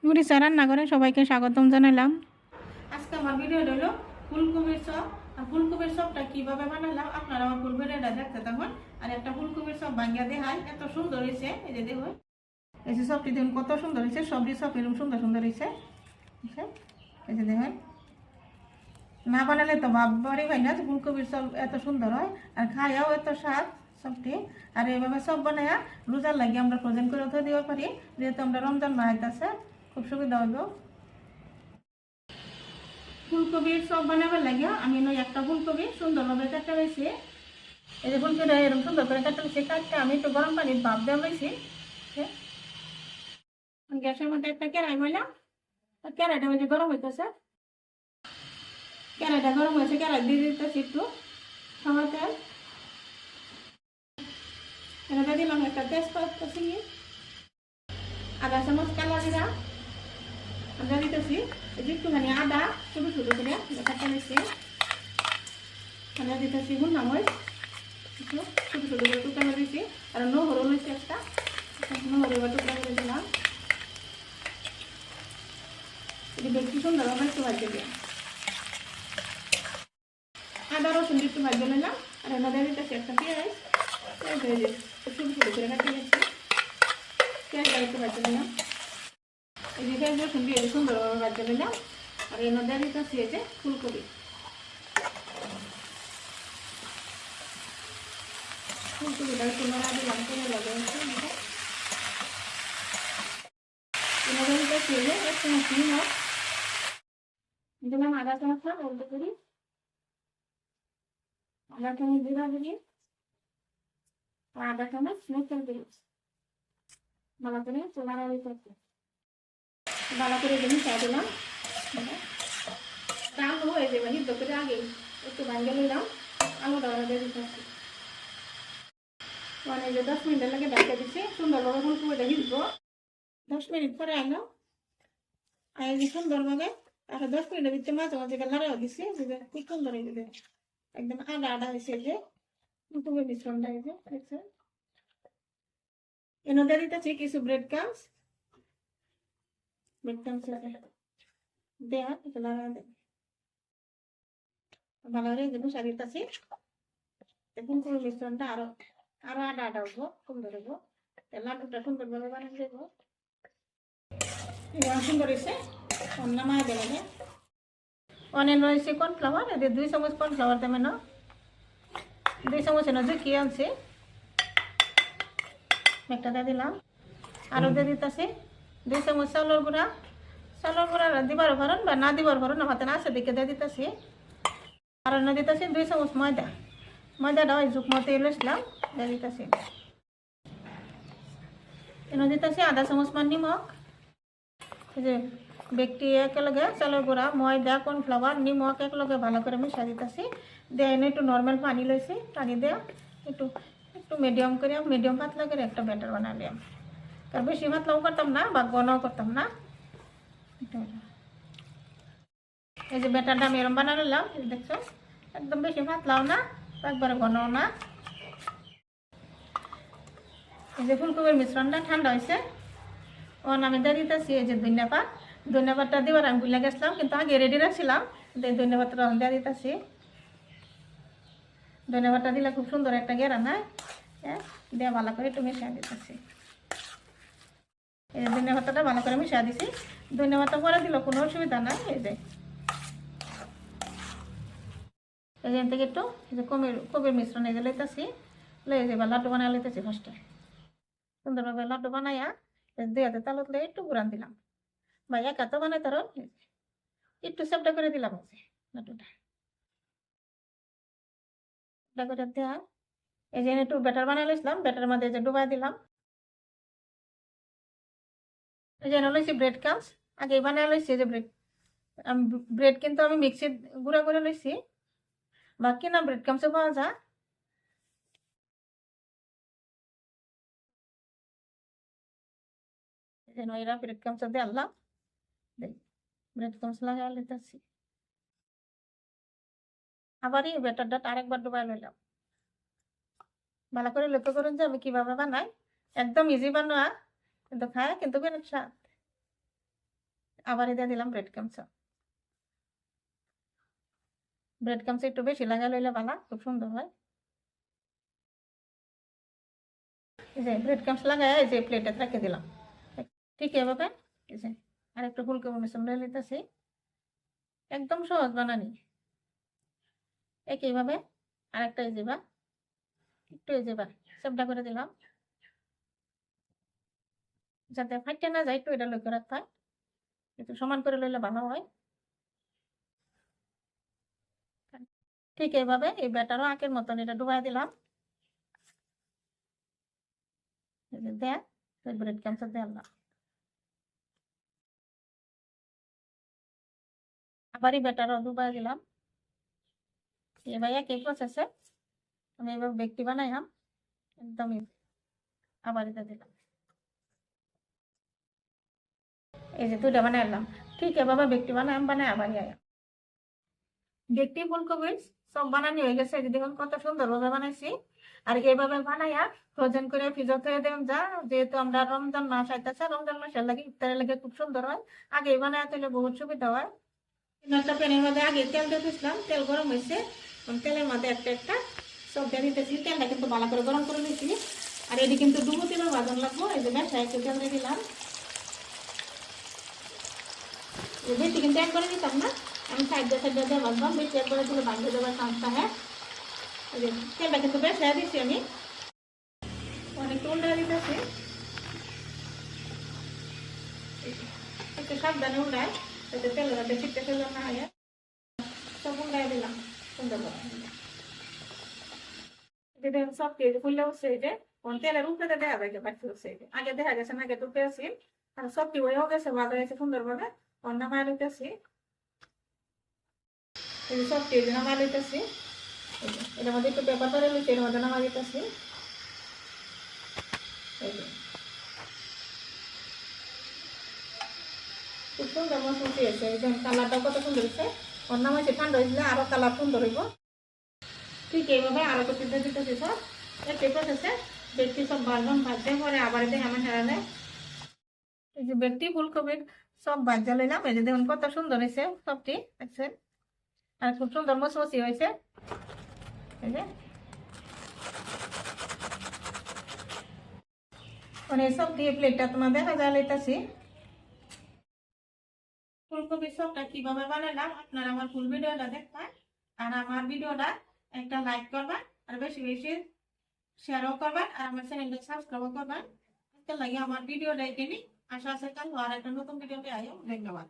উড়িষ্যা রান্নাঘরে সবাইকে স্বাগতম জানালাম। আজকে আমার ভিডিও হলো ফুলকপির চপ। আর ফুলকপির চপটা কিভাবে বানালাম আপনারা আমার ফুল ভিডিওটা দেখতে থাকুন। আর একটা ফুলকপির চপ ভাঙ্গিয়া দেখাই, এত সুন্দর হয়েছে। এই যে দেখুন, এই যে চপটি দেখুন কত সুন্দর হয়েছে। সবজি চপ এরকম সুন্দর সুন্দর হয়েছে। এই যে দেখুন, না বানালে তো ভাববারই হয় না যে ফুলকপির চপ এত সুন্দর হয় আর খাইয়াও এত স্বাদ সবটি। আর এইভাবে সব বানায়া রোজার লাগে আমরা ফ্রোজেন করে ধরে দিতে পারি, যেহেতু আমরা রমজান মাস আছে, খুব সুবিধা হইব। ফুলকপির চপ বানাবার লাগে আমি নয় একটা ফুলকপি সুন্দরভাবে কাটা রয়েছে। এই যে ফুলকপিটা এরকম সুন্দর করে কাটা রয়েছে, কাটতে আমি একটু গরম পানির ভাপ দেওয়া রয়েছি। গ্যাসের মধ্যে একটা কেরাই বললাম, কেরাইটা হয়েছে গরম হইতেছে। কেরাইটা গরম হয়েছে, কেরাই দিয়ে দিতেছি একটু খাওয়া তেল। এটাতে দিলাম একটা তেজপাতা চিনি, আদা চামচ কালা জিরা, আদা দিতেছি একটুখানি আদা ছোটো ছোটো করে কাটা রয়েছে। আদা দিতেছি গুন্ডা মরিচ ছোটো ছোটো করে টুকরা করে দিয়েছি। আর নহরু রয়েছে একটা, নহরু এবার টুকরা করে দিলাম। এটি বেশি সুন্দরভাবে একটু ভাজতে দিলাম। আদা রসুন একটু ভাজতে নিলাম। আর এবার দিয়ে দিতেছি একটা পেঁয়াজ, ছোটো ছোটো করে কাটিয়ে দিচ্ছি। পেঁয়াজটা একটু ভাজতে নিলাম। এই যে পেঁয়াজ রসুন দিয়ে সুন্দরভাবে ভাজতে নিলাম। আর এর মধ্যে দিতেছি এই যে ফুলকপি। ফুলকপিটা একটু নড়া দিলাম, তেলে লাগে এক চামচ নিমখ দিলাম, আধা চামচ না বলতে করি আধা চামচ জিরা দিলি, আর আধা চামচ মশলা দিলি। ভালো করে নাড়াড়ি করতে ভালো করে মিশিয়ে দিলাম। আলু হয়ে যাবে সিদ্ধ করে আগে একটু ভাঙে নিলাম। আলুটা দিয়ে দিতে মানে যে 10 মিনিটের লাগে ঢাকা দিচ্ছি, সুন্দরভাবে ফুলকপিটা ভিজবো। 10 মিনিট পরে আইলো আর এই যে সুন্দরভাবে তারপর 10 মিনিটের ভিতরে মাঝে মাঝে লাড়াও দিচ্ছি, খুব সুন্দর হয়ে যাবে। একদম আদা আদা হয়েছে যে ফুলকপির মিশ্রণটা হয়েছে দেখছেন। এর মধ্যে দিতেছি কিছু ব্রেড ক্রাম্স দেওয়া একটু লাগা দেয় ভালো করে যে বসা দিতেছি। ফুলকপির মিশ্রণটা আরো আরো আদা আদা উঠবো, সুন্দর হবো। লাড্ডুটা সুন্দরভাবে বানিয়ে দেবো। সুন্দর হয়েছে নামায় দেবে। অনেক রয়েছে কর্নফ্লাওয়ার, এদের 2 চামচ কর্নফ্লাওয়ার দেবে না, 2 চামচ এনে যে কি আনছে একটা দিয়ে দিলাম। আরও দিয়ে দিতেছি 2 চামচ চাউলের গুঁড়া। চাউলের গুঁড়া দিবার পারেন বা না দিবার পারেন, হাতে আছে দিকে দিয়ে দিতেছি। আর এনে দিতেছি 2 চামচ ময়দা। ময়দাটা ওই যুগ মতো লইছিলাম দিয়ে দিতেছি। এনে দিতেছি আধা চামচ মান নিমখ। এই যে ব্যক্তি একেলগে চাউলের গুঁড়া, ময়দা, কর্নফ্লাওয়ার, নিমখ একলগে ভালো করে মিশিয়ে দিতেছি। দিয়ে এনে একটু নর্মাল পানি লইছি, পানি দিয়ে একটু একটু মিডিয়াম পাতলা করে একটা ব্যাটার বানালাম। কারণ বেশি পাতলাও করতাম না বা ঘনও করতাম না। এই যে ব্যাটারটা আমি এরকম বানালাম, দেখছো একদম বেশি পাতলাও না একবারে ঘনও না। এই যে ফুলকপির মিশ্রণটা ঠান্ডা হয়েছে, আমি দিয়ে দিতেছি এই যে ধন্যবাদটা দেওয়ার আমি ভুলে গেছিলাম, কিন্তু আগে রেডি রাখছিলাম। ধন্যবাদটা দিয়ে দিতেছি। ধন্যবাদটা দিলে খুব সুন্দর একটা ঘেরান হয়। দিয়ে ভালো করে একটু মিশিয়ে দিতেছি। এই ধন্যবাদটা ভালো করে মিশিয়ে দিছি। ধন্যবাদটা পরে দিল কোনো অসুবিধা নাই। এই যে এখান থেকে একটু এই যে কবির মিশ্রণ এই যে লইতেছি, লয়ে যে লাড্ডু বানায় লইতেছি। ফার্স্টে সুন্দরভাবে লাড্ডু বানাইয়া দুই হাতে তালুত লয়ে একটু ঘুরান দিলাম, বা এক হাতে বানাই তার একটু সেপটা করে দিলাম। লাড্ডুটা করে দেওয়া এই যে একটু ব্যাটার বানাই লইছিলাম, ব্যাটার মধ্যে যে ডুবাই দিলাম। এই যে লইছি ব্রেড ক্রাম্স, আগে বানাই লইছি যে ব্রেড কিন্তু আমি মিক্সির গুঁড়া করে লইছি, বা কিনা ব্রেড ক্রাম্সও পাওয়া যায়। যেন এরা ব্রেড ক্রাম্স দিয়ে আনলাম, ব্রেড ক্রাম্স লাগাই লিতেছি। আবার এই ব্যাটারটা আরেকবার ডুবাই লইলাম। ভালো করে লক্ষ্য করুন যে আমি কিভাবে বানাই, একদম ইজি বানোয়া, কিন্তু খায় কিন্তু অনেক স্বাদ। আবার দিয়ে দিলাম ব্রেড ক্রামস। ব্রেড ক্রামস একটু বেশি লাগা লইলে ভালো, খুব সুন্দর হয়। এই যে ব্রেড ক্রামস লাগাই এই যে প্লেটে রেখে দিলাম। ঠিক এভাবে এই যে আর একটু ফুলকপি মিশ্রণ লয়ে নিতেছি। একদম সহজ বানানি। একইভাবে আরেকটা এই যে বা একটু এই যে বা সেপটা করে দিলাম, যাতে ফাইটে না যায়, একটু এটা লক্ষ্য রাখতে হয়। একটু সমান করে লইলে ভালো হয়। ঠিক এইভাবে এই ব্যাটারও আঁকের মতন এটা ডুবাই দিলাম। দেয়া ব্রেড ক্রামস দিলাম, আবারই ব্যাটারও ডুবাই দিলাম। এবার একই প্রসেসে আমি এভাবে বেকটি বানাইলাম একদমই। আবার এটা দিলাম, এই যে দুইটা বানাইলাম। ঠিক এভাবে বেকটি বানাইলাম, বানাই আবারই আয়া বেকটি ফুলকপি সব বানানি হয়ে গেছে। এই যে দেখুন কত সুন্দরভাবে বানাইছি। আর এইভাবে বানাইয়া ফ্রোজেন করে ফ্রিজে থয়ে দেবেন যা, যেহেতু আমরা রমজান মাস আইতেছে, রমজান মাসের লাগে ইফতারের লাগে খুব সুন্দর হয়। আগে বানায় তুলে বহুত সুবিধা হয়। একটা প্যানের মধ্যে আগে তেল দিয়ে দিয়েছিলাম, তেল গরম হয়েছে, তেলের মধ্যে একটা একটা সব দিয়ে দিতেছি। তেলটা কিন্তু ভালো করে গরম করে নিচ্ছি। আর এটি কিন্তু ডুবো তেলের বাজার লাগবো। এই যে ব্যবসা একটু তেল দিয়ে দিলাম, বেশি কিন্তু একবারে দিতাম না, আমি সাইড দিয়ে ভাজলাম। বেশি একবারে দিলে ভাঙিয়ে দেওয়ার চান্সটা। হ্যাঁ, তেলটা কিন্তু বেশ দিচ্ছি আমি, অনেকটা উল্টা দিতেছি। একটু সাবধানে উল্টায়, যাতে তেলের মধ্যে ছিটতে ফেলে না হয়। সব উল্টাই দিলাম সুন্দর করে। সব কিছু ফুললে হচ্ছে এই যে তেলের উপরে দেখা যায় বাড়তে হচ্ছে। এই যে আগে দেখা গেছে না, আগে ডুবে আছি। আর সবটি হয়েও গেছে, ভালো হয়েছে সুন্দরভাবে। অন্য মায়া লইতেছি, এই যে সবটি নামায় লইতেছি। এটার মধ্যে একটু পেপার করে লইছি, এর মধ্যে নামাই দিতেছি। এই যে খুব সুন্দর মশমশি হয়েছে, এই যে কালারটা কত সুন্দর হয়েছে। অন্য মাসে ঠান্ডা হয়েছিল আরো কালার সুন্দর হইব। ঠিক এইভাবে আরো তো সিদ্ধ দিতেছি সব একই প্রসেসে। বেডটি সব ভাজলাম, ভাজতে পরে আবার দেখে আমার হেরালে এই যে বেডটি ফুলকপির সব ভাজা লইলাম। এই যে দেখুন কত সুন্দর হয়েছে সবটি, দেখছেন? আর খুব সুন্দর মশমশি হয়েছে। এই যে মানে সব দিয়ে প্লেটটা তোমার দেখা যায় লইতাছি। ফুলকপির সবটা কিভাবে বানালাম আপনারা আমার ফুল ভিডিওটা দেখবেন। আর আমার ভিডিওটা একটা লাইক করবেন, আর বেশি বেশি শেয়ারও করবেন, আর আমার চ্যানেলটা সাবস্ক্রাইব করবেন। আজকে লাগে আমার ভিডিওটা এখানে। আশা আছে কাল আর একটা নতুন ভিডিওতে আয়ো। ধন্যবাদ।